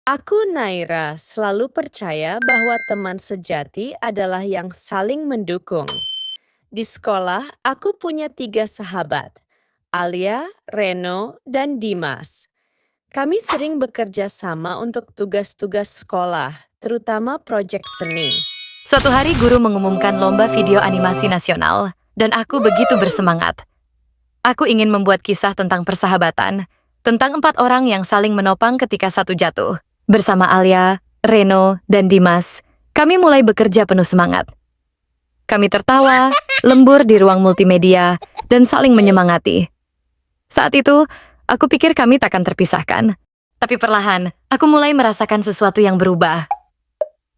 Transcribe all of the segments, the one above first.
Aku, Naira, selalu percaya bahwa teman sejati adalah yang saling mendukung. Di sekolah, aku punya 3 sahabat, Alia, Reno, dan Dimas. Kami sering bekerja sama untuk tugas-tugas sekolah, terutama proyek seni. Suatu hari guru mengumumkan lomba video animasi nasional, dan aku begitu bersemangat. Aku ingin membuat kisah tentang persahabatan, tentang 4 orang yang saling menopang ketika satu jatuh. Bersama Alia, Reno, dan Dimas, kami mulai bekerja penuh semangat. Kami tertawa, lembur di ruang multimedia, dan saling menyemangati. Saat itu, aku pikir kami takkan terpisahkan. Tapi perlahan, aku mulai merasakan sesuatu yang berubah.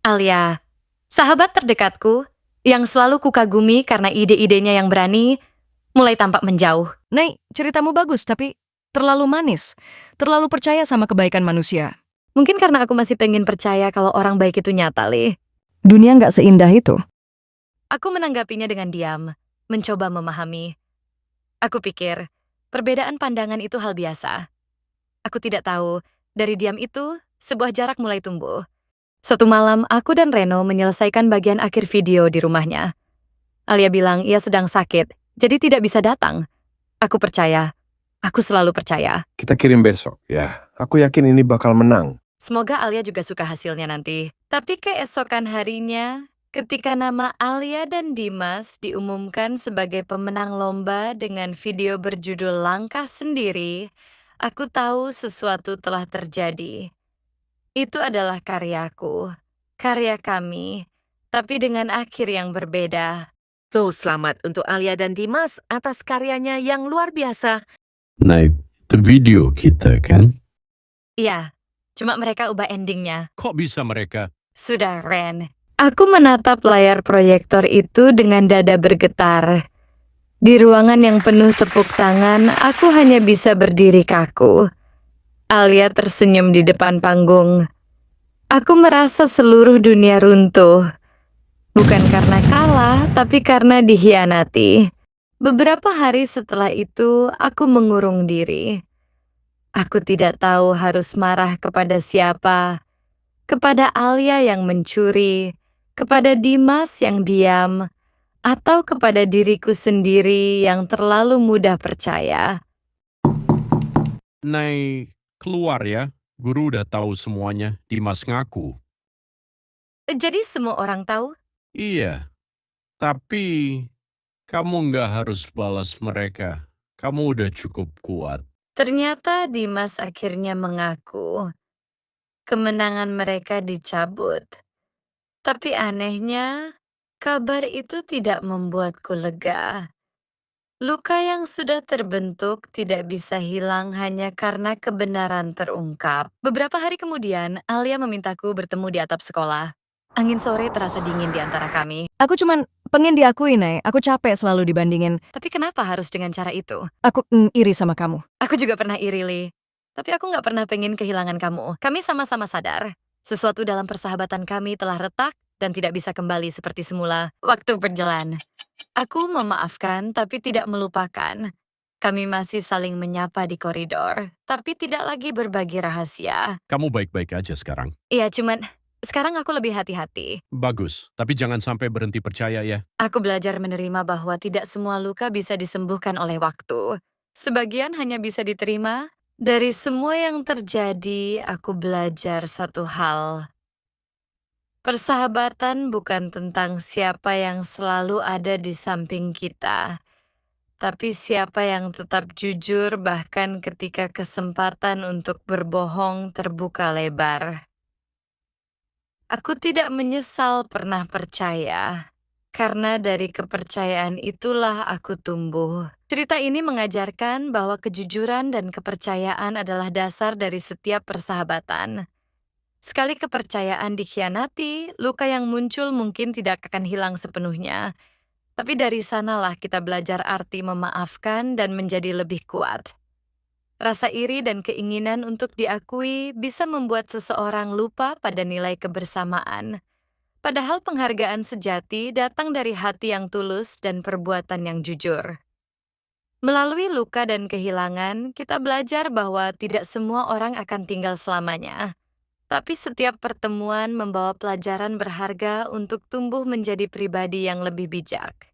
Alia, sahabat terdekatku, yang selalu kukagumi karena ide-idenya yang berani, mulai tampak menjauh. Nei, ceritamu bagus, tapi terlalu manis. Terlalu percaya sama kebaikan manusia. Mungkin karena aku masih pengen percaya kalau orang baik itu nyata, Li. Dunia nggak seindah itu. Aku menanggapinya dengan diam, mencoba memahami. Aku pikir, perbedaan pandangan itu hal biasa. Aku tidak tahu, dari diam itu, sebuah jarak mulai tumbuh. Suatu malam, aku dan Reno menyelesaikan bagian akhir video di rumahnya. Alia bilang ia sedang sakit, jadi tidak bisa datang. Aku percaya. Aku selalu percaya. Kita kirim besok, ya. Aku yakin ini bakal menang. Semoga Alia juga suka hasilnya nanti. Tapi keesokan harinya, ketika nama Alia dan Dimas diumumkan sebagai pemenang lomba dengan video berjudul Langkah Sendiri, aku tahu sesuatu telah terjadi. Itu adalah karyaku, karya kami, tapi dengan akhir yang berbeda. So, selamat untuk Alia dan Dimas atas karyanya yang luar biasa. Nah, itu video kita kan? Iya, cuma mereka ubah endingnya. Kok bisa mereka? Sudah, Ren. Aku menatap layar proyektor itu dengan dada bergetar. Di ruangan yang penuh tepuk tangan, aku hanya bisa berdiri kaku. Alia tersenyum di depan panggung. Aku merasa seluruh dunia runtuh. Bukan karena kalah, tapi karena dikhianati. Beberapa hari setelah itu, aku mengurung diri. Aku tidak tahu harus marah kepada siapa. Kepada Alia yang mencuri, kepada Dimas yang diam, atau kepada diriku sendiri yang terlalu mudah percaya. Nay, keluar ya. Guru udah tahu semuanya. Dimas ngaku. Jadi semua orang tahu? Iya. Tapi kamu nggak harus balas mereka. Kamu udah cukup kuat. Ternyata Dimas akhirnya mengaku. Kemenangan mereka dicabut. Tapi anehnya, kabar itu tidak membuatku lega. Luka yang sudah terbentuk tidak bisa hilang hanya karena kebenaran terungkap. Beberapa hari kemudian, Alia memintaku bertemu di atap sekolah. Angin sore terasa dingin di antara kami. Aku cuman pengen diakui, Nei. Aku capek selalu dibandingin. Tapi kenapa harus dengan cara itu? Aku iri sama kamu. Aku juga pernah iri, Li. Tapi aku nggak pernah pengen kehilangan kamu. Kami sama-sama sadar. Sesuatu dalam persahabatan kami telah retak dan tidak bisa kembali seperti semula. Waktu berjalan. Aku memaafkan tapi tidak melupakan. Kami masih saling menyapa di koridor, tapi tidak lagi berbagi rahasia. Kamu baik-baik aja sekarang. Iya, cuman sekarang aku lebih hati-hati. Bagus, tapi jangan sampai berhenti percaya ya. Aku belajar menerima bahwa tidak semua luka bisa disembuhkan oleh waktu. Sebagian hanya bisa diterima. Dari semua yang terjadi, aku belajar satu hal. Persahabatan bukan tentang siapa yang selalu ada di samping kita, tapi siapa yang tetap jujur bahkan ketika kesempatan untuk berbohong terbuka lebar. Aku tidak menyesal pernah percaya, karena dari kepercayaan itulah aku tumbuh. Cerita ini mengajarkan bahwa kejujuran dan kepercayaan adalah dasar dari setiap persahabatan. Sekali kepercayaan dikhianati, luka yang muncul mungkin tidak akan hilang sepenuhnya. Tapi dari sanalah kita belajar arti memaafkan dan menjadi lebih kuat. Rasa iri dan keinginan untuk diakui bisa membuat seseorang lupa pada nilai kebersamaan. Padahal penghargaan sejati datang dari hati yang tulus dan perbuatan yang jujur. Melalui luka dan kehilangan, kita belajar bahwa tidak semua orang akan tinggal selamanya. Tapi setiap pertemuan membawa pelajaran berharga untuk tumbuh menjadi pribadi yang lebih bijak.